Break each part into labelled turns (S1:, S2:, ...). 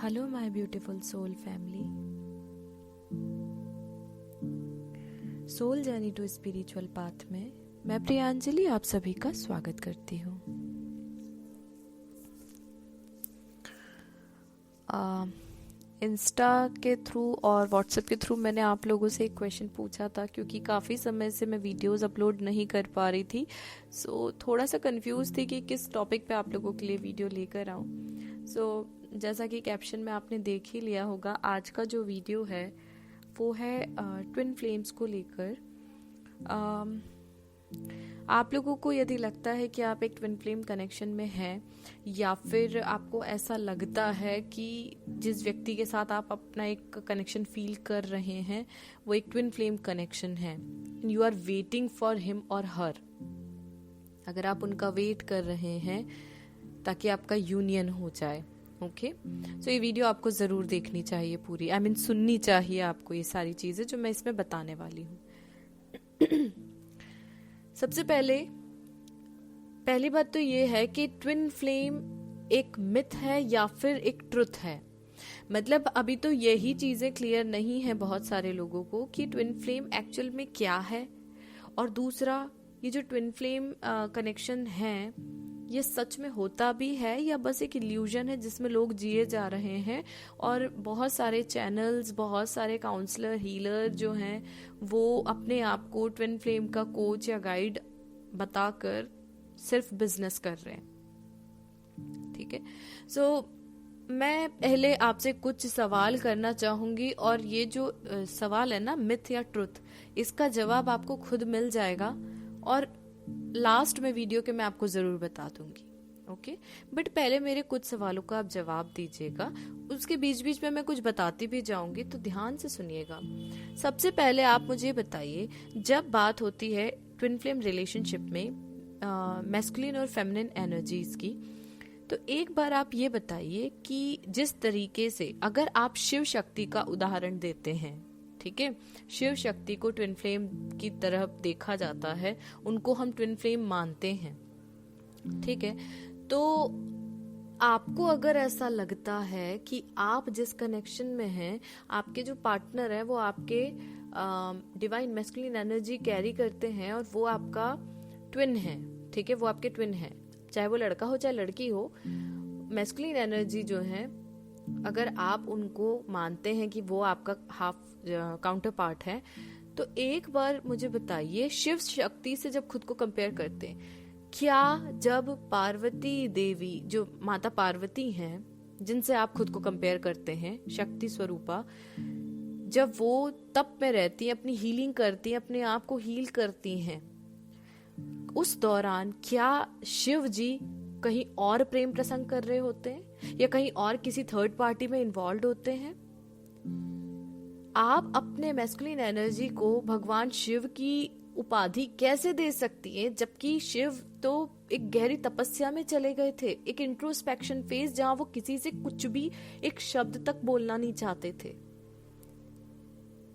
S1: Hello my beautiful soul family. Soul journey to spiritual path में मैं प्रियांजलि आप सभी का स्वागत करती हूँ। इंस्टा के थ्रू और व्हाट्सएप के थ्रू मैंने आप लोगों से एक क्वेश्चन पूछा था, क्योंकि काफ़ी समय से मैं वीडियोस अपलोड नहीं कर पा रही थी। सो थोड़ा सा कंफ्यूज थी कि किस टॉपिक पे आप लोगों के लिए वीडियो लेकर आऊँ। जैसा कि कैप्शन में आपने देख ही लिया होगा, आज का जो वीडियो है वो है ट्विन फ्लेम्स को लेकर। आप लोगों को यदि लगता है कि आप एक ट्विन फ्लेम कनेक्शन में हैं, या फिर आपको ऐसा लगता है कि जिस व्यक्ति के साथ आप अपना एक कनेक्शन फील कर रहे हैं वो एक ट्विन फ्लेम कनेक्शन है, you are waiting for him और हर, अगर आप उनका वेट कर रहे हैं ताकि आपका यूनियन हो जाए, ओके। सो ये वीडियो आपको ज़रूर देखनी चाहिए पूरी, आई मीन सुननी चाहिए आपको ये सारी चीज़ें जो मैं इसमें बताने वाली हूँ। सबसे पहली बात तो ये है कि ट्विन फ्लेम एक मिथ है या फिर एक ट्रुथ है। मतलब अभी तो यही चीज़ें क्लियर नहीं है बहुत सारे लोगों को कि ट्विन फ्लेम एक्चुअल में क्या है, और दूसरा ये जो ट्विन फ्लेम कनेक्शन है ये सच में होता भी है या बस एक इल्यूजन है जिसमें लोग जिए जा रहे हैं। और बहुत सारे चैनल्स, बहुत सारे काउंसलर, हीलर जो हैं वो अपने आप को ट्विन फ्लेम का कोच या गाइड बताकर सिर्फ बिजनेस कर रहे हैं, ठीक है। मैं पहले आपसे कुछ सवाल करना चाहूंगी, और ये जो सवाल है ना, मिथ या ट्रुथ, इसका जवाब आपको खुद मिल जाएगा और लास्ट में वीडियो के मैं आपको जरूर बता दूंगी, ओके। बट पहले मेरे कुछ सवालों का आप जवाब दीजिएगा, उसके बीच बीच में मैं कुछ बताती भी जाऊंगी, तो ध्यान से सुनिएगा। सबसे पहले आप मुझे बताइए, जब बात होती है ट्विन फ्लेम रिलेशनशिप में मैस्कुलिन और फेमिनिन एनर्जीज की, तो एक बार आप ये बताइए कि जिस तरीके से अगर आप शिव शक्ति का उदाहरण देते हैं, ठीक है, शिव शक्ति को ट्विन फ्लेम की तरफ देखा जाता है, उनको हम ट्विन फ्लेम मानते हैं, ठीक है। तो आपको अगर ऐसा लगता है कि आप जिस कनेक्शन में हैं, आपके जो पार्टनर है वो आपके डिवाइन मैस्कुलिन एनर्जी कैरी करते हैं और वो आपका ट्विन है, ठीक है, वो आपके ट्विन है, चाहे वो लड़का हो चाहे लड़की हो, मैस्कुलिन एनर्जी जो है, अगर आप उनको मानते हैं कि वो आपका हाफ काउंटर पार्ट है, तो एक बार मुझे बताइए, शिव शक्ति से जब खुद को कंपेयर करते हैं, क्या जब पार्वती देवी, जो माता पार्वती हैं जिनसे आप खुद को कंपेयर करते हैं, शक्ति स्वरूपा, जब वो तप में रहती हैं, अपनी हीलिंग करती हैं, अपने आप को हील करती हैं, उस दौरान क्या शिव जी कहीं और प्रेम प्रसंग कर रहे होते हैं या कहीं और किसी थर्ड पार्टी में इन्वॉल्व होते हैं? आप अपने मैस्कुलिन एनर्जी को भगवान शिव की उपाधि कैसे दे सकती हैं, जबकि शिव तो एक गहरी तपस्या में चले गए थे, एक इंट्रोस्पेक्शन फेज, जहां वो किसी से कुछ भी एक शब्द तक बोलना नहीं चाहते थे,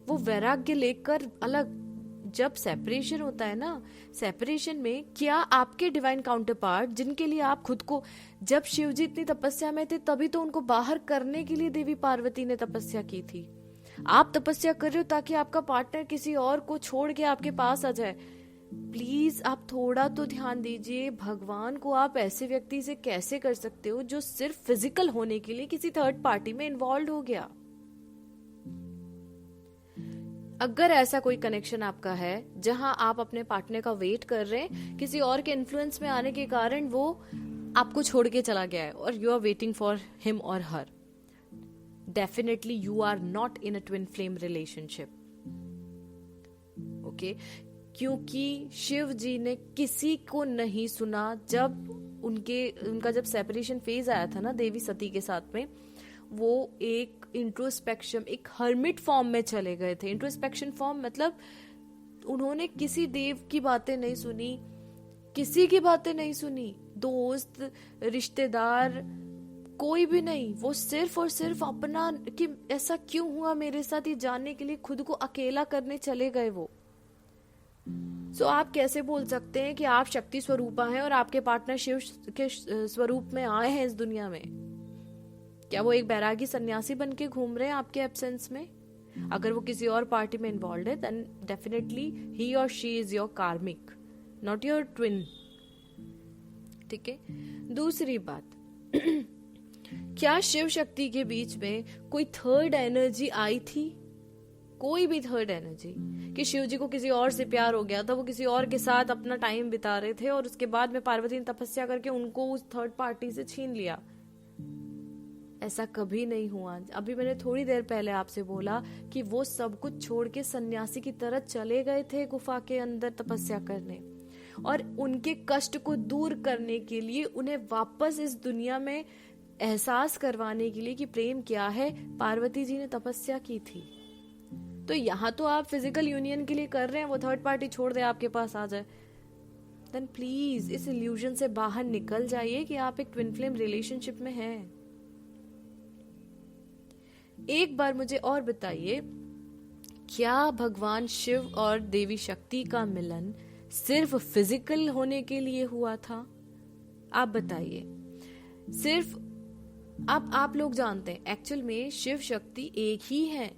S1: वो वैराग्य लेकर अलग। जब सेपरेशन होता है ना, सेपरेशन में क्या आपके डिवाइन काउंटर पार्ट, जिनके लिए आप खुद को, जब शिव जी इतनी तपस्या में थे तभी तो उनको बाहर करने के लिए देवी पार्वती ने तपस्या की थी। आप तपस्या कर रहे हो ताकि आपका पार्टनर किसी और को छोड़ के आपके पास आ जाए। प्लीज आप थोड़ा तो ध्यान दीजिए, भगवान को आप ऐसे व्यक्ति से कैसे कर सकते हो जो सिर्फ फिजिकल होने के लिए किसी थर्ड पार्टी में इन्वॉल्व हो गया। अगर ऐसा कोई कनेक्शन आपका है जहां आप अपने पार्टनर का वेट कर रहे हैं, किसी और के इन्फ्लुएंस में आने के कारण वो आपको छोड़ के चला गया है और you are waiting for him और her, definitely you are not in a twin flame relationship, okay. क्योंकि शिव जी ने किसी को नहीं सुना। जब उनका जब सेपरेशन फेज आया था ना देवी सती के साथ में, वो एक इंट्रोस्पेक्शन, एक हर्मिट फॉर्म में चले गए थे। इंट्रोस्पेक्शन फॉर्म मतलब उन्होंने किसी देव की बातें नहीं सुनी, किसी की बातें नहीं सुनी, दोस्त, रिश्तेदार, कोई भी नहीं। वो सिर्फ और सिर्फ अपना कि ऐसा क्यों हुआ मेरे साथ ये जानने के लिए खुद को अकेला करने चले गए वो। सो आप कैसे बोल सकते हैं कि आप शक्ति स्वरूपा हैं और आपके पार्टनर शिव के स्वरूप में आए हैं इस दुनिया में? क्या वो एक बैरागी सन्यासी बन के घूम रहे हैं आपके एब्सेंस में? अगर वो किसी और पार्टी में इन्वॉल्व है देन डेफिनेटली ही और शी इज योर कार्मिक, नॉट योर ट्विन। ठीक है। दूसरी बात क्या शिव शक्ति के बीच में कोई थर्ड एनर्जी आई थी? कोई भी थर्ड एनर्जी कि शिव जी को किसी और से प्यार हो गया था, वो किसी और के साथ अपना टाइम बिता रहे थे और उसके बाद में पार्वती ने तपस्या करके उनको उस थर्ड पार्टी से छीन लिया? ऐसा कभी नहीं हुआ। अभी मैंने थोड़ी देर पहले आपसे बोला कि वो सब कुछ छोड़ के सन्यासी की तरह चले गए थे गुफा के अंदर तपस्या करने, और उनके कष्ट को दूर करने के लिए, उन्हें वापस इस दुनिया में एहसास करवाने के लिए कि प्रेम क्या है, पार्वती जी ने तपस्या की थी। तो यहाँ तो आप फिजिकल यूनियन के लिए कर रहे हैं, वो थर्ड पार्टी छोड़ दे आपके पास आ जाए, देन प्लीज इस इल्यूजन से बाहर निकल जाइए कि आप एक ट्विन फ्लेम रिलेशनशिप में हैं। एक बार मुझे और बताइए, क्या भगवान शिव और देवी शक्ति का मिलन सिर्फ फिजिकल होने के लिए हुआ था? आप बताइए। सिर्फ अब आप लोग जानते हैं एक्चुअल में शिव शक्ति एक ही है।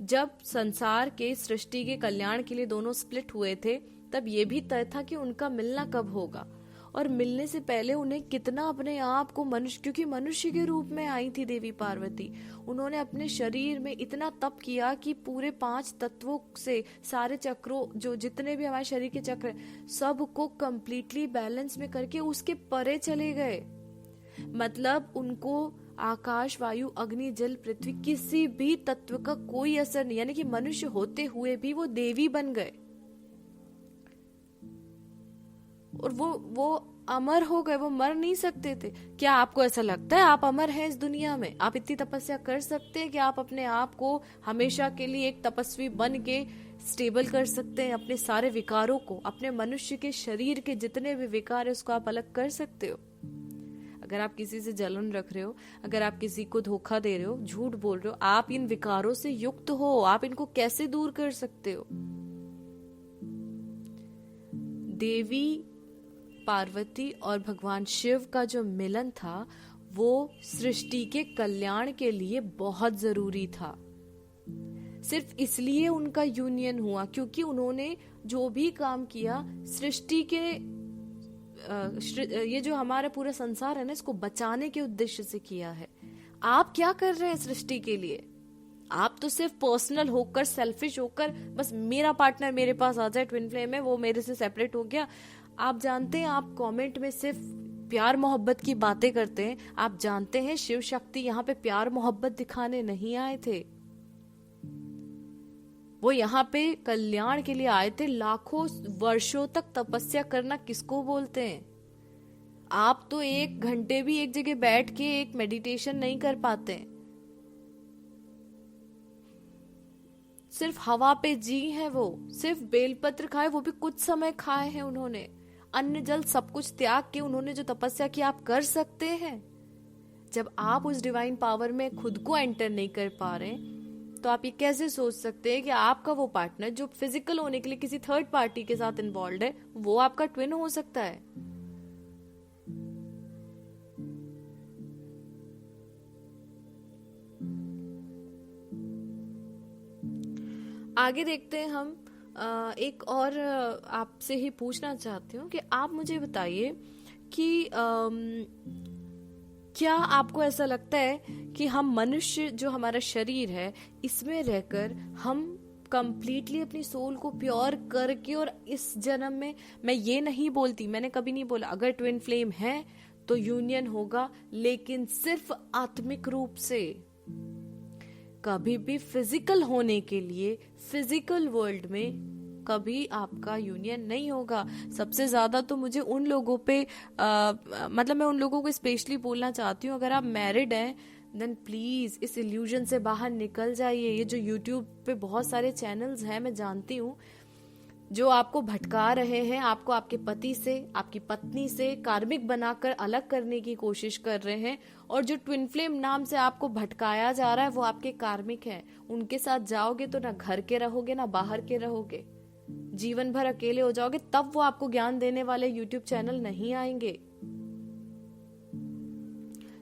S1: जब संसार के सृष्टि के कल्याण के लिए दोनों स्प्लिट हुए थे तब ये भी तय था कि उनका मिलना कब होगा, और मिलने से पहले उन्हें कितना अपने आप को मनुष्य, क्योंकि मनुष्य के रूप में आई थी देवी पार्वती, उन्होंने अपने शरीर में इतना तप किया कि पूरे 5 तत्वों से सारे चक्रों, जो जितने भी हमारे शरीर के चक्र सब को कंप्लीटली बैलेंस में करके उसके परे चले गए। मतलब उनको आकाश, वायु, अग्नि, जल, पृथ्वी किसी भी तत्व का कोई असर नहीं, यानी कि मनुष्य होते हुए भी वो देवी बन गए और वो अमर हो गए, वो मर नहीं सकते थे। क्या आपको ऐसा लगता है आप अमर हैं इस दुनिया में? आप इतनी तपस्या कर सकते हैं कि आप अपने आप को हमेशा के लिए एक तपस्वी बन के स्टेबल कर सकते हैं? अपने सारे विकारों को, अपने मनुष्य के शरीर के जितने भी विकार है उसको आप अलग कर सकते हो? अगर आप किसी से जलन रख रहे हो, अगर आप किसी को धोखा दे रहे हो, झूठ बोल रहे हो, आप इन विकारों से युक्त हो, आप इनको कैसे दूर कर सकते हो? देवी पार्वती और भगवान शिव का जो मिलन था वो सृष्टि के कल्याण के लिए बहुत जरूरी था। सिर्फ इसलिए उनका यूनियन हुआ क्योंकि उन्होंने जो भी काम किया सृष्टि के ये जो हमारा पूरा संसार है ना, इसको बचाने के उद्देश्य से किया है। आप क्या कर रहे हैं सृष्टि के लिए? आप तो सिर्फ पर्सनल होकर, सेल्फिश होकर, बस मेरा पार्टनर मेरे पास आ जाए, ट्विन फ्लेम है, वो मेरे से सेपरेट हो गया। आप जानते हैं आप कमेंट में सिर्फ प्यार मोहब्बत की बातें करते हैं। आप जानते हैं शिव शक्ति यहाँ पे प्यार मोहब्बत दिखाने नहीं आए थे, वो यहाँ पे कल्याण के लिए आए थे। लाखों वर्षों तक तपस्या करना किसको बोलते हैं? आप तो 1 घंटे भी एक जगह बैठ के एक मेडिटेशन नहीं कर पाते, सिर्फ हवा पे जी है वो, सिर्फ बेलपत्र खाए, वो भी कुछ समय खाए हैं उन्होंने। अन्न जल सब कुछ त्याग के उन्होंने जो तपस्या की, आप कर सकते हैं? जब आप उस डिवाइन पावर में खुद को एंटर नहीं कर पा रहे तो आप ये कैसे सोच सकते हैं कि आपका वो पार्टनर जो फिजिकल होने के लिए किसी थर्ड पार्टी के साथ इन्वॉल्व है वो आपका ट्विन हो सकता है? आगे देखते हैं हम। एक और आपसे ही पूछना चाहती हूँ कि आप मुझे बताइए कि क्या आपको ऐसा लगता है कि हम मनुष्य, जो हमारा शरीर है, इसमें रहकर हम कंप्लीटली अपनी सोल को प्योर करके, और इस जन्म में, मैं ये नहीं बोलती, मैंने कभी नहीं बोला अगर ट्विन फ्लेम है तो यूनियन होगा, लेकिन सिर्फ आत्मिक रूप से, कभी भी फिजिकल होने के लिए फिजिकल वर्ल्ड में कभी आपका यूनियन नहीं होगा। सबसे ज्यादा तो मुझे उन लोगों पे मतलब मैं उन लोगों को स्पेशली बोलना चाहती हूँ, अगर आप मैरिड हैं देन प्लीज इस इल्यूजन से बाहर निकल जाइए। ये जो यूट्यूब पे बहुत सारे चैनल्स हैं, मैं जानती हूँ, जो आपको भटका रहे हैं, आपको आपके पति से, आपकी पत्नी से कार्मिक बनाकर अलग करने की कोशिश कर रहे हैं, और जो ट्विन फ्लेम नाम से आपको भटकाया जा रहा है वो आपके कार्मिक हैं। उनके साथ जाओगे तो ना घर के रहोगे ना बाहर के रहोगे, जीवन भर अकेले हो जाओगे। तब वो आपको ज्ञान देने वाले यूट्यूब चैनल नहीं आएंगे।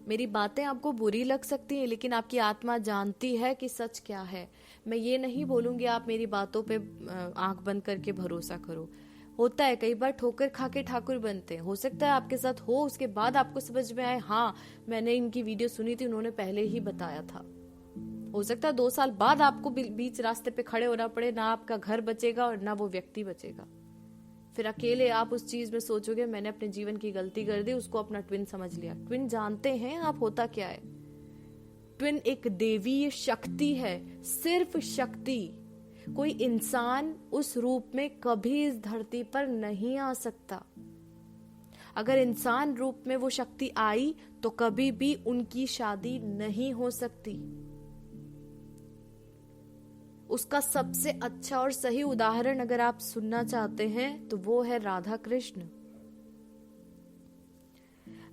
S1: मेरी बातें आपको बुरी लग सकती हैं, लेकिन आपकी आत्मा जानती है कि सच क्या है। मैं ये नहीं बोलूंगी आप मेरी बातों पे आंख बंद करके भरोसा करो। होता है कई बार ठोकर खा के ठाकुर बनते हैं, हो सकता है आपके साथ हो, उसके बाद आपको समझ में आए हाँ मैंने इनकी वीडियो सुनी थी, उन्होंने पहले ही बताया था। हो सकता है 2 साल बाद आपको बीच रास्ते पे खड़े होना पड़े, ना आपका घर बचेगा और ना वो व्यक्ति बचेगा। फिर अकेले आप उस चीज में सोचोगे मैंने अपने जीवन की गलती कर दी, उसको अपना ट्विन समझ लिया। ट्विन जानते हैं आप होता क्या है? ट्विन एक देवीय शक्ति है, सिर्फ शक्ति। कोई इंसान उस रूप में कभी इस धरती पर नहीं आ सकता। अगर इंसान रूप में वो शक्ति आई तो कभी भी उनकी शादी नहीं हो सकती। उसका सबसे अच्छा और सही उदाहरण अगर आप सुनना चाहते हैं तो वो है राधा कृष्ण।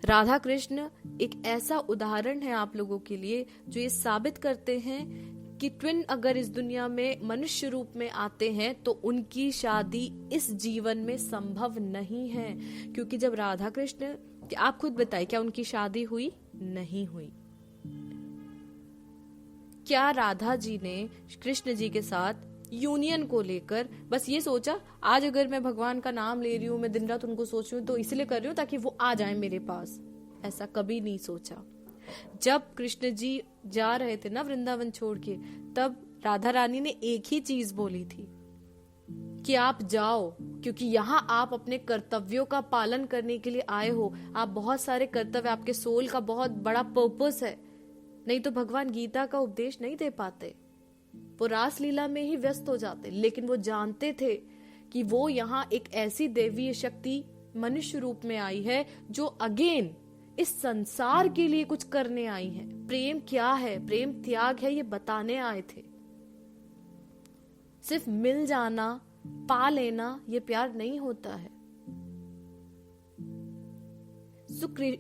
S1: राधा कृष्ण एक ऐसा उदाहरण है आप लोगों के लिए जो ये साबित करते हैं कि ट्विन अगर इस दुनिया में मनुष्य रूप में आते हैं तो उनकी शादी इस जीवन में संभव नहीं है। क्योंकि जब राधा कृष्ण, आप खुद बताइए, क्या उनकी शादी हुई? नहीं हुई। क्या राधा जी ने कृष्ण जी के साथ यूनियन को लेकर बस ये सोचा आज अगर मैं भगवान का नाम ले रही हूं, मैं दिन रात उनको सोच रही हूं तो इसलिए कर रही हूं ताकि वो आ जाए मेरे पास? ऐसा कभी नहीं सोचा। जब कृष्ण जी जा रहे थे ना वृंदावन छोड़ के, तब राधा रानी ने एक ही चीज बोली थी कि आप जाओ, क्योंकि यहाँ आप अपने कर्तव्यों का पालन करने के लिए आए हो। आप बहुत सारे कर्तव्य, आपके सोल का बहुत बड़ा पर्पस है, नहीं तो भगवान गीता का उपदेश नहीं दे पाते, वो रास लीला में ही व्यस्त हो जाते। लेकिन वो जानते थे कि वो यहाँ एक ऐसी देवीय शक्ति मनुष्य रूप में आई है जो अगेन इस संसार के लिए कुछ करने आई है। प्रेम क्या है, प्रेम त्याग है, ये बताने आए थे। सिर्फ मिल जाना, पा लेना, ये प्यार नहीं होता है।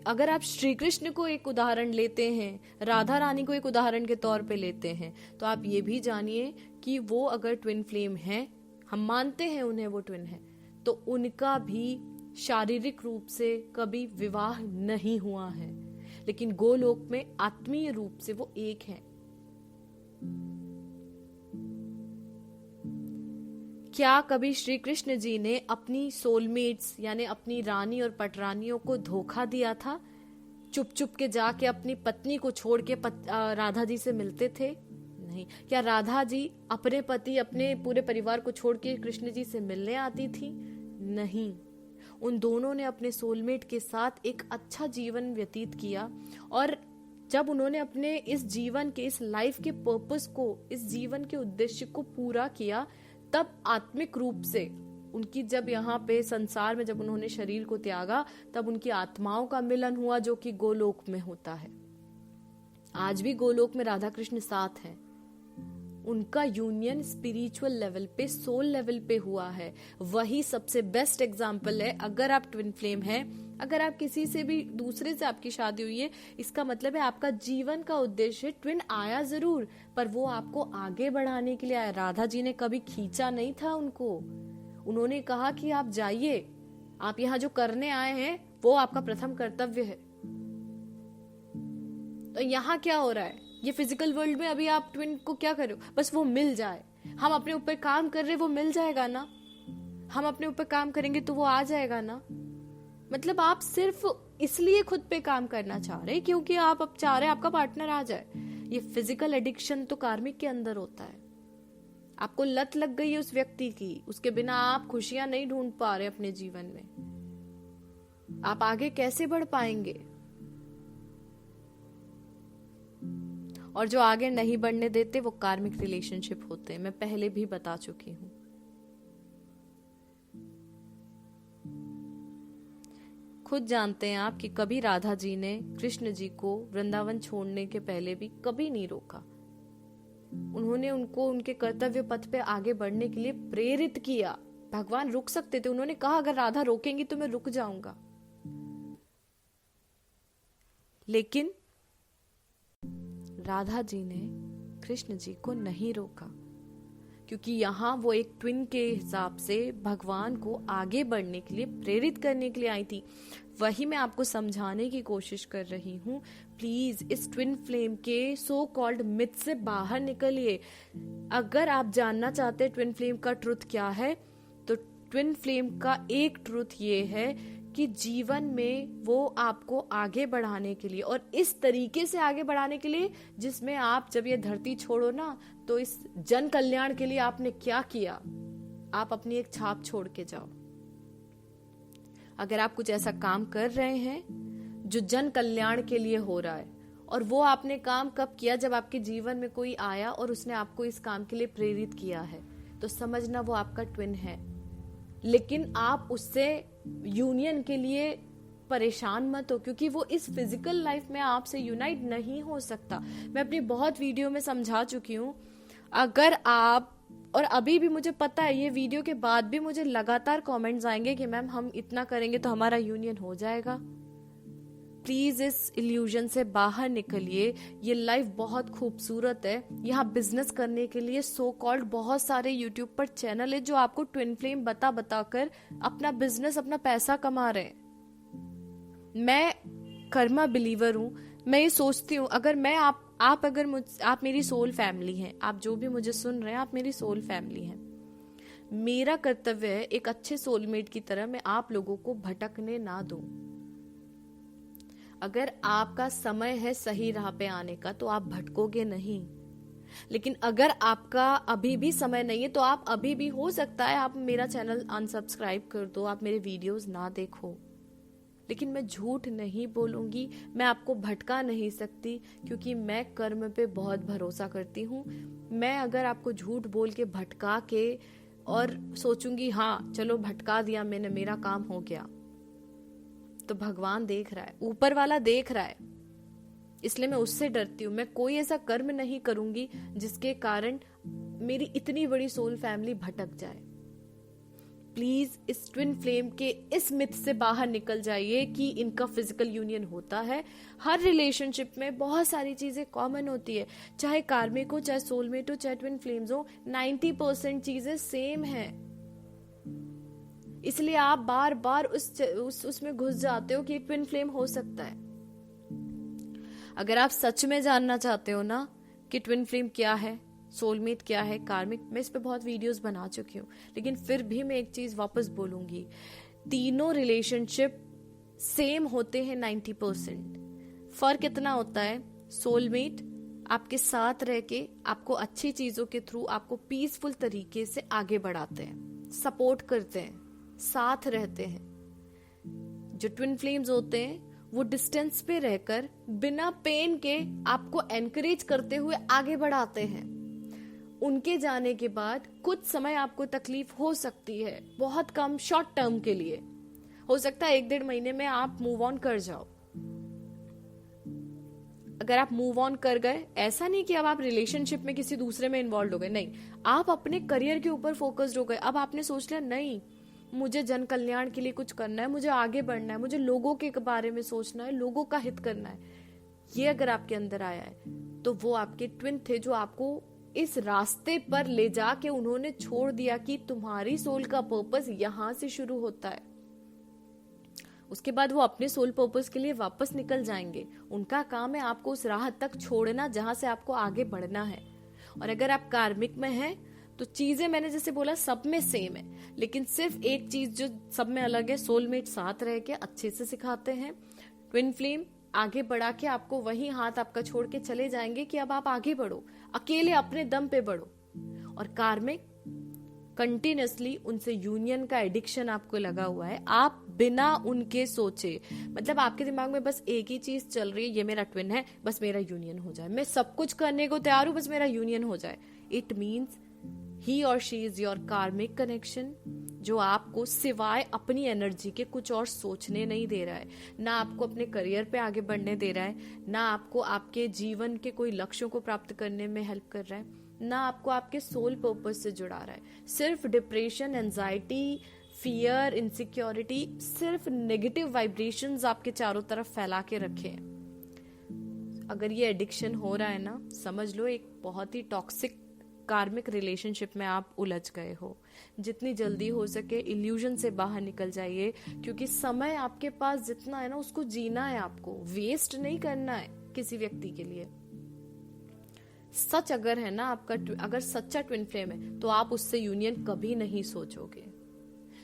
S1: अगर आप श्री कृष्ण को एक उदाहरण लेते हैं, राधा रानी को एक उदाहरण के तौर पे लेते हैं, तो आप ये भी जानिए कि वो अगर ट्विन फ्लेम है, हम मानते हैं उन्हें वो ट्विन है, तो उनका भी शारीरिक रूप से कभी विवाह नहीं हुआ है, लेकिन गोलोक में आत्मीय रूप से वो एक है। क्या कभी श्री कृष्ण जी ने अपनी सोलमेट्स यानी अपनी रानी और पटरानियों को धोखा दिया था? चुप चुप के जाके अपनी पत्नी को छोड़ के राधा जी से मिलते थे? नहीं। क्या राधा जी अपने पति, अपने पूरे परिवार को छोड़ के कृष्ण जी से मिलने आती थी? नहीं। उन दोनों ने अपने सोलमेट के साथ एक अच्छा जीवन व्यतीत किया, और जब उन्होंने अपने इस जीवन के, इस लाइफ के पर्पस को, इस जीवन के उद्देश्य को पूरा किया, तब आत्मिक रूप से उनकी, जब यहाँ पे संसार में जब उन्होंने शरीर को त्यागा, तब उनकी आत्माओं का मिलन हुआ जो कि गोलोक में होता है। आज भी गोलोक में राधा कृष्ण साथ हैं। उनका यूनियन स्पिरिचुअल लेवल पे, सोल लेवल पे हुआ है। वही सबसे बेस्ट एग्जाम्पल है। अगर आप ट्विन फ्लेम हैं, अगर आप किसी से भी दूसरे से आपकी शादी हुई है, इसका मतलब है आपका जीवन का उद्देश्य, ट्विन आया जरूर पर वो आपको आगे बढ़ाने के लिए आया। राधा जी ने कभी खींचा नहीं था उनको। उन्होंने कहा कि आप जाइए, आप यहाँ जो करने आए हैं वो आपका प्रथम कर्तव्य है। तो यहाँ क्या हो रहा है, ये फिजिकल वर्ल्ड में अभी आप ट्विन को क्या कर रहे हो? बस वो मिल जाए। हम अपने ऊपर काम कर रहे, वो मिल जाएगा ना। हम अपने ऊपर काम करेंगे तो वो आ जाएगा ना। मतलब आप सिर्फ इसलिए खुद पे काम करना चाह रहे क्योंकि आप अब चाह रहे आपका पार्टनर आ जाए। ये फिजिकल एडिक्शन तो कार्मिक के अंदर होता है। आपको लत लग गई है उस व्यक्ति की, उसके बिना आप खुशियां नहीं ढूंढ पा रहे अपने जीवन में। आप आगे कैसे बढ़ पाएंगे? और जो आगे नहीं बढ़ने देते वो कार्मिक रिलेशनशिप होते हैं, मैं पहले भी बता चुकी हूं। खुद जानते हैं आप कि कभी राधा जी ने कृष्ण जी को वृंदावन छोड़ने के पहले भी कभी नहीं रोका। उन्होंने उनको उनके कर्तव्य पथ पे आगे बढ़ने के लिए प्रेरित किया। भगवान रुक सकते थे, उन्होंने कहा अगर राधा रोकेंगी तो मैं रुक जाऊंगा, लेकिन राधा जी ने कृष्ण जी को नहीं रोका, क्योंकि यहाँ वो एक ट्विन के हिसाब से भगवान को आगे बढ़ने के लिए प्रेरित करने के लिए आई थी। वही मैं आपको समझाने की कोशिश कर रही हूँ। प्लीज इस ट्विन फ्लेम के सो कॉल्ड मिथ से बाहर निकलिए। अगर आप जानना चाहते हैं ट्विन फ्लेम का ट्रुथ क्या है, तो ट्विन फ्लेम का एक ट्रुथ ये है कि जीवन में वो आपको आगे बढ़ाने के लिए, और इस तरीके से आगे बढ़ाने के लिए जिसमें आप जब ये धरती छोड़ो ना, तो इस जन कल्याण के लिए आपने क्या किया, आप अपनी एक छाप छोड़ के जाओ। अगर आप कुछ ऐसा काम कर रहे हैं जो जन कल्याण के लिए हो रहा है, और वो आपने काम कब किया, जब आपके जीवन में कोई आया और उसने आपको इस काम के लिए प्रेरित किया है, तो समझना वो आपका ट्विन है। लेकिन आप उससे यूनियन के लिए परेशान मत हो, क्योंकि वो इस फिजिकल लाइफ में आपसे यूनाइट नहीं हो सकता। मैं अपनी बहुत वीडियो में समझा चुकी हूँ। अगर आप, और अभी भी मुझे पता है ये वीडियो के बाद भी मुझे लगातार कमेंट्स आएंगे कि मैम हम इतना करेंगे तो हमारा यूनियन हो जाएगा। प्लीज इस इल्यूजन से बाहर निकलिए। ये लाइफ बहुत खूबसूरत है। यहाँ बिजनेस करने के लिए सो कॉल्ड बहुत सारे यूट्यूब पर चैनल है जो आपको ट्विन फ्लेम बता कर अपना बिजनेस, अपना पैसा कमा रहे हैं। मैं कर्मा बिलीवर हूँ। मैं ये सोचती हूँ, अगर मैं आप मेरी सोल फैमिली हैं, आप जो भी मुझे सुन रहे हैं, आप मेरी सोल फैमिली हैं। मेरा कर्तव्य है एक अच्छे सोलमेट की तरह मैं आप लोगों को भटकने ना दूं। अगर आपका समय है सही राह पे आने का तो आप भटकोगे नहीं। लेकिन अगर आपका अभी भी समय नहीं है तो आप अभी भी, हो सकता है आप मेरा चैनल अनसब्सक्राइब कर दो, आप मेरे वीडियोस ना देखो। लेकिन मैं झूठ नहीं बोलूंगी, मैं आपको भटका नहीं सकती, क्योंकि मैं कर्म पे बहुत भरोसा करती हूँ। मैं अगर आपको झूठ बोल के भटका के और सोचूंगी हाँ चलो भटका दिया मैंने, मेरा काम हो गया, तो भगवान देख रहा है, ऊपर वाला देख रहा है। इसलिए मैं उससे डरती हूँ। मैं कोई ऐसा कर्म नहीं करूंगी जिसके कारण मेरी इतनी बड़ी सोल फैमिली भटक जाए। प्लीज इस ट्विन फ्लेम के इस मिथ से बाहर निकल जाइए कि इनका फिजिकल यूनियन होता है। हर रिलेशनशिप में बहुत सारी चीजें कॉमन होती है, चाहे कार्मिक हो, चाहे सोलमेट हो, चाहे ट्विन फ्लेम्स हो, 90% चीजें सेम है। इसलिए आप बार बार उसमें घुस जाते हो कि ट्विन फ्लेम हो सकता है। अगर आप सच में जानना चाहते हो ना कि ट्विन फ्लेम क्या है, सोलमेट क्या है, कार्मिक, मैं इस पे बहुत वीडियोस बना चुकी हूँ, लेकिन फिर भी मैं एक चीज वापस बोलूंगी, तीनों रिलेशनशिप सेम होते हैं 90%। फर्क इतना होता है, सोलमेट आपके साथ रह के आपको अच्छी चीजों के थ्रू आपको पीसफुल तरीके से आगे बढ़ाते हैं, सपोर्ट करते हैं, साथ रहते हैं। जो ट्विन फ्लेम्स होते हैं वो डिस्टेंस पे रहकर बिना पेन के आपको एनकरेज करते हुए आगे बढ़ाते हैं। उनके जाने के बाद कुछ समय आपको तकलीफ हो सकती है, बहुत कम, शॉर्ट टर्म के लिए हो सकता है 1-1.5 महीने में आप मूव ऑन कर जाओ। अगर आप मूव ऑन कर गए, ऐसा नहीं कि अब आप रिलेशनशिप में किसी दूसरे में इन्वॉल्व हो गए, नहीं, आप अपने करियर के ऊपर फोकस्ड हो गए। अब आपने सोच लिया नहीं, मुझे जन कल्याण के लिए कुछ करना है, मुझे आगे बढ़ना है, मुझे लोगों के बारे में सोचना है, लोगों का हित करना है। ये अगर आपके अंदर आया है तो वो आपके ट्विन थे जो आपको इस रास्ते पर ले जाके उन्होंने छोड़ दिया कि तुम्हारी सोल का पर्पस यहां से शुरू होता है। उसके बाद वो अपने सोल पर्पस के लिए वापस निकल जाएंगे। उनका काम है आपको उस राह तक छोड़ना जहां से आपको आगे बढ़ना है। और अगर आप कार्मिक में हैं तो चीजें मैंने जैसे बोला सब में सेम है, लेकिन सिर्फ एक चीज जो सब में अलग है, सोलमेट साथ रह के अच्छे से सिखाते हैं। ट्विन फ्लेम आगे बढ़ा के आपको वही हाथ आपका छोड़ के चले जाएंगे कि अब आप आगे बढ़ो, अकेले अपने दम पे बढ़ो। और कार्मिक कंटिन्यूसली उनसे यूनियन का एडिक्शन आपको लगा हुआ है, आप बिना उनके सोचे, मतलब आपके दिमाग में बस एक ही चीज चल रही है, ये मेरा ट्विन है, बस मेरा यूनियन हो जाए, मैं सब कुछ करने को तैयार हूं, बस मेरा यूनियन हो जाए। इट मीन्स ही और she is your karmic connection, जो आपको सिवाय अपनी एनर्जी के कुछ और सोचने नहीं दे रहा है, ना आपको अपने करियर पे आगे बढ़ने दे रहा है, ना आपको आपके जीवन के कोई लक्ष्यों को प्राप्त करने में हेल्प कर रहा है, ना आपको आपके सोल पर्पस से जुड़ा रहा है। सिर्फ डिप्रेशन, एंजाइटी, फियर, इनसिक्योरिटी, सिर्फ नेगेटिव वाइब्रेशंस आपके चारों तरफ फैला के रखे हैं। अगर ये एडिक्शन हो रहा है ना, समझ लो एक बहुत ही टॉक्सिक कार्मिक रिलेशनशिप में आप उलझ गए हो। जितनी जल्दी हो सके इल्यूजन से बाहर निकल जाइए, क्योंकि समय आपके पास जितना है ना उसको जीना है, आपको वेस्ट नहीं करना है किसी व्यक्ति के लिए। सच अगर है ना आपका, अगर सच्चा ट्विन फ्लेम है तो आप उससे यूनियन कभी नहीं सोचोगे,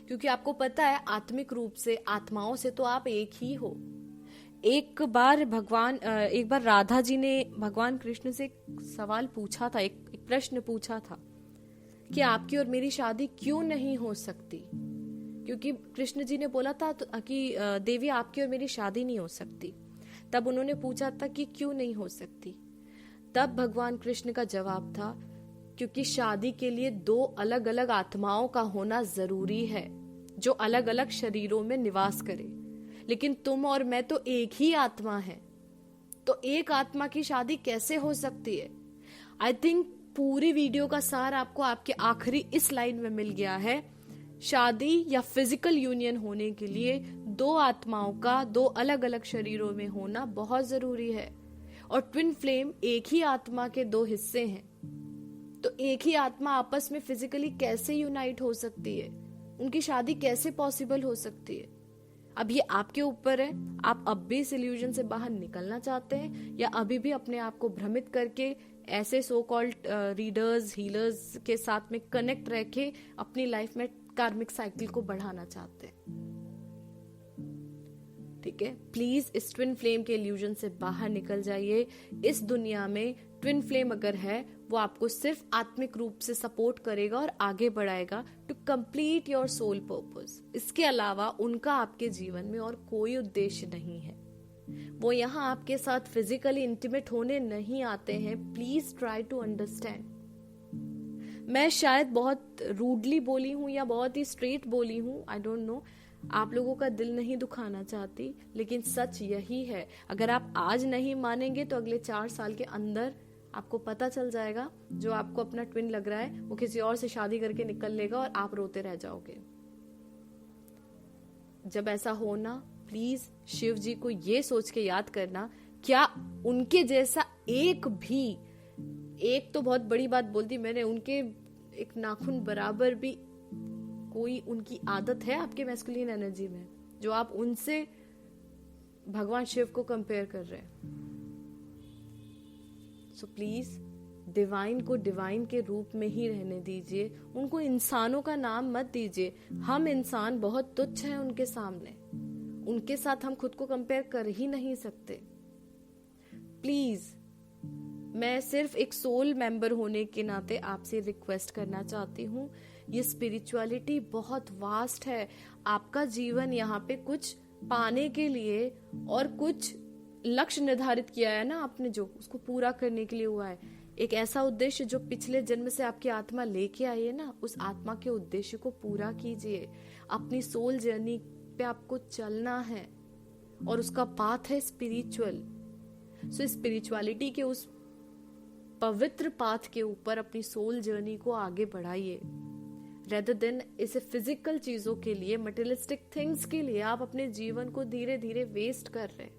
S1: क्योंकि आपको पता है आत्मिक रूप से, आत्माओं से तो आप एक ही हो। एक बार राधा जी ने भगवान कृष्ण से एक सवाल पूछा था, एक प्रश्न पूछा था कि आपकी और मेरी शादी क्यों नहीं हो सकती, क्योंकि कृष्ण जी ने बोला था कि देवी आपकी और मेरी शादी नहीं हो सकती। तब उन्होंने पूछा था कि क्यों नहीं हो सकती। तब भगवान कृष्ण का जवाब था, क्योंकि शादी के लिए दो अलग अलग आत्माओं का होना जरूरी है जो अलग अलग शरीरों में निवास करे, लेकिन तुम और मैं तो एक ही आत्मा है, तो एक आत्मा की शादी कैसे हो सकती है। आई थिंक पूरी वीडियो का सार आपको आपके आखिरी इस लाइन में मिल गया है। शादी या फिजिकल यूनियन होने के लिए दो आत्माओं का दो अलग अलग शरीरों में होना बहुत जरूरी है, और ट्विन फ्लेम एक ही आत्मा के दो हिस्से हैं, तो एक ही आत्मा आपस में फिजिकली कैसे यूनाइट हो सकती है, उनकी शादी कैसे पॉसिबल हो सकती है। अब ये आपके ऊपर है, आप अब भी इस इल्यूजन से बाहर निकलना चाहते हैं या अभी भी अपने आप को भ्रमित करके ऐसे सो कॉल्ड रीडर्स, हीलर्स के साथ में कनेक्ट रह के अपनी लाइफ में कार्मिक साइकिल को बढ़ाना चाहते हैं। ठीक है, प्लीज इस ट्विन फ्लेम के इल्यूजन से बाहर निकल जाइए। इस दुनिया में ट्विन फ्लेम अगर है वो आपको सिर्फ आत्मिक रूप से सपोर्ट करेगा और आगे बढ़ाएगा to complete your soul purpose. इसके अलावा उनका आपके जीवन में और कोई उद्देश्य नहीं है। वो यहाँ आपके साथ फिजिकली इंटीमेट होने नहीं आते हैं। Please try to understand. मैं शायद बहुत रूडली बोली हूँ या बहुत ही स्ट्रेट बोली हूँ, आई डोंट नो, आप लोगों का दिल नहीं दुखाना चाहती, लेकिन सच यही है। अगर आप आज नहीं मानेंगे तो अगले 4 साल के अंदर आपको पता चल जाएगा जो आपको अपना ट्विन लग रहा है वो किसी और से शादी करके निकल लेगा और आप रोते रह जाओगे। जब ऐसा हो ना, प्लीज शिव जी को ये सोच के याद करना, क्या उनके जैसा एक भी, एक तो बहुत बड़ी बात बोल दी मैंने, उनके एक नाखून बराबर भी कोई उनकी आदत है आपके मैस्कुलिन एनर्जी में जो आप उनसे भगवान शिव को कंपेयर कर रहे हैं। सो प्लीज डिवाइन को डिवाइन के रूप में ही रहने दीजिए, उनको इंसानों का नाम मत दीजिए। हम इंसान बहुत तुच्छ हैं उनके सामने, उनके साथ हम खुद को कंपेयर कर ही नहीं सकते। प्लीज मैं सिर्फ एक सोल मेंबर होने के नाते आपसे रिक्वेस्ट करना चाहती हूँ, ये स्पिरिचुअलिटी बहुत वास्ट है। आपका जीवन यहाँ पे कुछ पाने के लिए और कुछ लक्ष्य निर्धारित किया है ना आपने, जो उसको पूरा करने के लिए हुआ है। एक ऐसा उद्देश्य जो पिछले जन्म से आपकी आत्मा लेके आई है ना, उस आत्मा के उद्देश्य को पूरा कीजिए। अपनी सोल जर्नी पे आपको चलना है और उसका पाथ है स्पिरिचुअल। सो स्पिरिचुअलिटी के उस पवित्र पाथ के ऊपर अपनी सोल जर्नी को आगे बढ़ाइए, रेदर देन इसे फिजिकल चीजों के लिए, मटेरियलिस्टिक थिंग्स के लिए आप अपने जीवन को धीरे धीरे वेस्ट कर रहे हैं।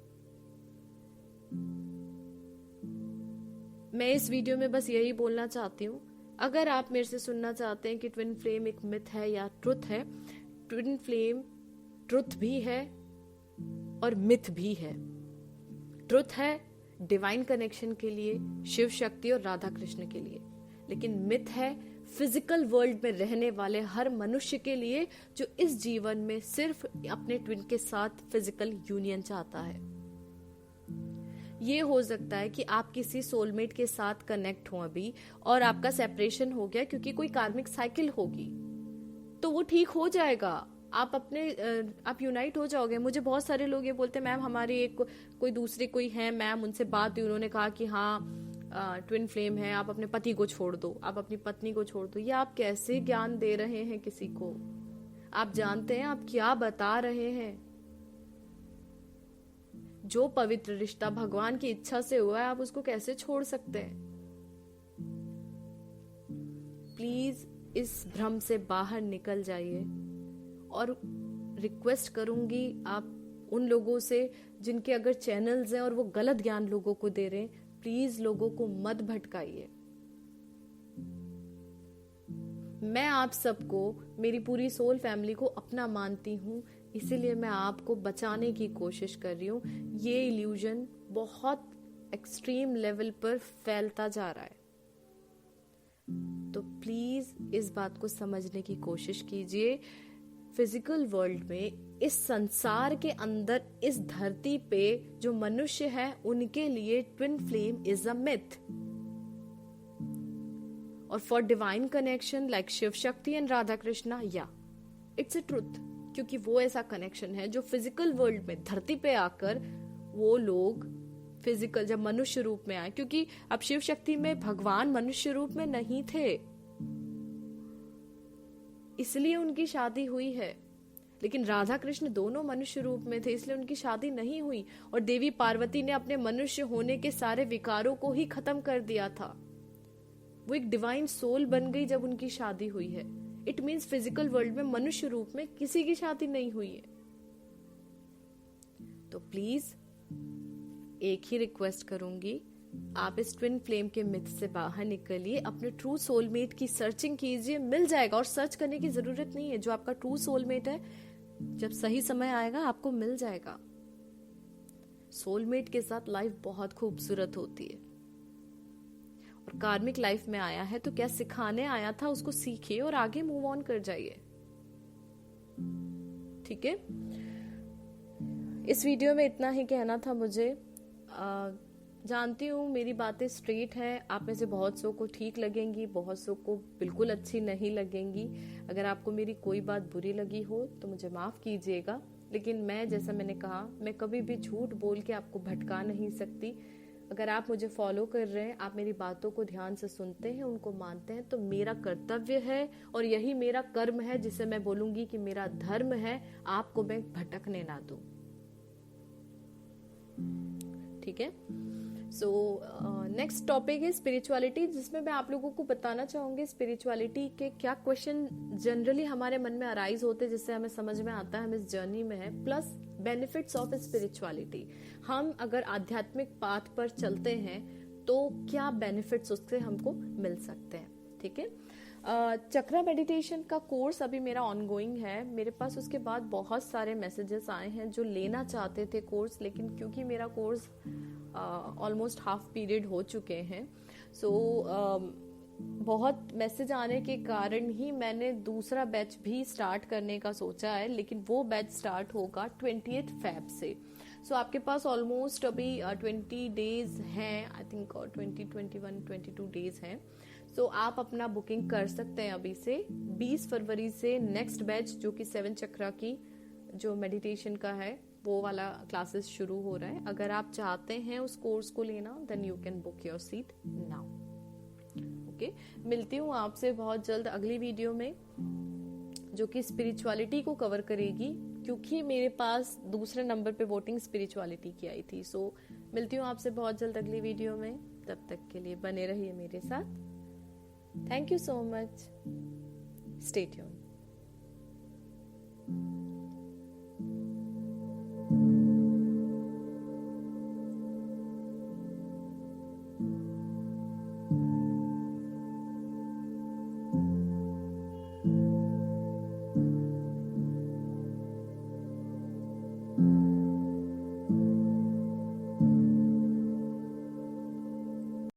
S1: मैं इस वीडियो में बस यही बोलना चाहती हूँ, अगर आप मेरे से सुनना चाहते हैं कि ट्विन फ्लेम एक मिथ है या ट्रुथ है, ट्विन फ्लेम ट्रुथ भी है और मिथ भी है। ट्रुथ है डिवाइन कनेक्शन के लिए, शिव शक्ति और राधा कृष्ण के लिए, लेकिन मिथ है फिजिकल वर्ल्ड में रहने वाले हर मनुष्य के लिए जो इस जीवन में सिर्फ अपने ट्विन के साथ फिजिकल यूनियन चाहता है। ये हो सकता है कि आप किसी सोलमेट के साथ कनेक्ट हो अभी और आपका सेपरेशन हो गया क्योंकि कोई कार्मिक साइकिल होगी, तो वो ठीक हो जाएगा, आप यूनाइट हो जाओगे। मुझे बहुत सारे लोग ये बोलते हैं मैम हमारी एक कोई दूसरी कोई है मैम, उनसे बात हुई, उन्होंने कहा कि हाँ ट्विन फ्लेम है, आप अपने पति को छोड़ दो, आप अपनी पत्नी को छोड़ दो। ये आप कैसे ज्ञान दे रहे हैं किसी को? आप जानते हैं आप क्या बता रहे हैं? जो पवित्र रिश्ता भगवान की इच्छा से हुआ है आप उसको कैसे छोड़ सकते हैं? प्लीज इस भ्रम से बाहर निकल जाइए। और रिक्वेस्ट करूंगी आप उन लोगों से जिनके अगर चैनल्स हैं और वो गलत ज्ञान लोगों को दे रहे हैं, प्लीज लोगों को मत भटकाइए। मैं आप सबको, मेरी पूरी सोल फैमिली को अपना मानती हूँ, इसीलिए मैं आपको बचाने की कोशिश कर रही हूँ। ये इल्यूजन बहुत एक्सट्रीम लेवल पर फैलता जा रहा है, तो प्लीज इस बात को समझने की कोशिश कीजिए। फिजिकल वर्ल्ड में, इस संसार के अंदर, इस धरती पे जो मनुष्य है उनके लिए twin flame is a myth. और for divine connection like Shiv Shakti and Radha Krishna, या इट्स अ ट्रुथ, क्योंकि वो ऐसा कनेक्शन है जो फिजिकल वर्ल्ड में धरती पे आकर वो लोग फिजिकल जब मनुष्य रूप में आए, क्योंकि अब शिव शक्ति में भगवान मनुष्य रूप में नहीं थे, इसलिए उनकी शादी हुई है। लेकिन राधा कृष्ण दोनों मनुष्य रूप में थे, इसलिए उनकी शादी नहीं हुई। और देवी पार्वती ने अपने मनुष्य होने के सारे विकारों को ही खत्म कर दिया था। वो एक डिवाइन सोल बन गई जब उनकी शादी हुई है। इट मीन्स फिजिकल वर्ल्ड में मनुष्य रूप में किसी की शादी नहीं हुई है। तो प्लीज एक ही रिक्वेस्ट करूंगी, आप इस ट्विन फ्लेम के मिथ से बाहर निकलिए, अपने ट्रू सोलमेट की सर्चिंग कीजिए, मिल जाएगा। और सर्च करने की जरूरत नहीं है, जो आपका ट्रू सोलमेट है जब सही समय आएगा आपको मिल जाएगा। सोलमेट के साथ लाइफ बहुत खूबसूरत होती है। और कार्मिक लाइफ में आया है तो क्या सिखाने आया था, उसको सीखिए और आगे मूव ऑन कर जाइए। ठीक है, इस वीडियो में इतना ही कहना था मुझे। जानती हूँ मेरी बातें स्ट्रेट हैं, आप में से बहुत सौ को ठीक लगेंगी, बहुत सौ को बिल्कुल अच्छी नहीं लगेंगी। अगर आपको मेरी कोई बात बुरी लगी हो तो मुझे माफ कीजिएगा, लेकिन मैं, जैसा मैंने कहा, मैं कभी भी झूठ बोल के आपको भटका नहीं सकती। अगर आप मुझे फॉलो कर रहे हैं, आप मेरी बातों को ध्यान से सुनते हैं, उनको मानते हैं, तो मेरा कर्तव्य है और यही मेरा कर्म है, जिसे मैं बोलूंगी कि मेरा धर्म है, आपको मैं भटकने ना दूं। ठीक है, सो नेक्स्ट टॉपिक है स्पिरिचुअलिटी, जिसमें मैं आप लोगों को बताना चाहूंगी स्पिरिचुअलिटी के क्या क्वेश्चन जनरली हमारे मन में अराइज होते हैं, जिससे हमें समझ में आता है हम इस जर्नी में है, प्लस बेनिफिट्स ऑफ स्पिरिचुअलिटी। हम अगर आध्यात्मिक पाथ पर चलते हैं तो क्या बेनिफिट्स उससे हमको मिल सकते हैं। ठीक है, चक्रा मेडिटेशन का कोर्स अभी मेरा ऑनगोइंग है। मेरे पास उसके बाद बहुत सारे मैसेजेस आए हैं जो लेना चाहते थे कोर्स, लेकिन क्योंकि मेरा कोर्स ऑलमोस्ट हाफ पीरियड हो चुके हैं, सो बहुत मैसेज आने के कारण ही मैंने दूसरा बैच भी स्टार्ट करने का सोचा है, लेकिन वो बैच स्टार्ट होगा 20 फेब से। सो आपके पास ऑलमोस्ट अभी 20 डेज हैं, आई थिंक, और 22 डेज हैं। सो आप अपना बुकिंग कर सकते हैं अभी से। 20 फरवरी से नेक्स्ट बैच, जो कि 7 चक्रा की जो मेडिटेशन का है, वो वाला क्लासेस शुरू हो रहा है। अगर आप चाहते हैं उस कोर्स को लेना, then you can book your seat now. Okay, मिलती हूँ आपसे बहुत जल्द अगली वीडियो में, जो कि स्पिरिचुअलिटी को कवर करेगी, क्योंकि मेरे पास दूसरे नंबर पे वोटिंग स्पिरिचुअलिटी की आई थी। सो मिलती हूँ आपसे बहुत जल्द अगली वीडियो में। तब तक के लिए बने रहिए मेरे साथ। Thank you so much, stay tuned.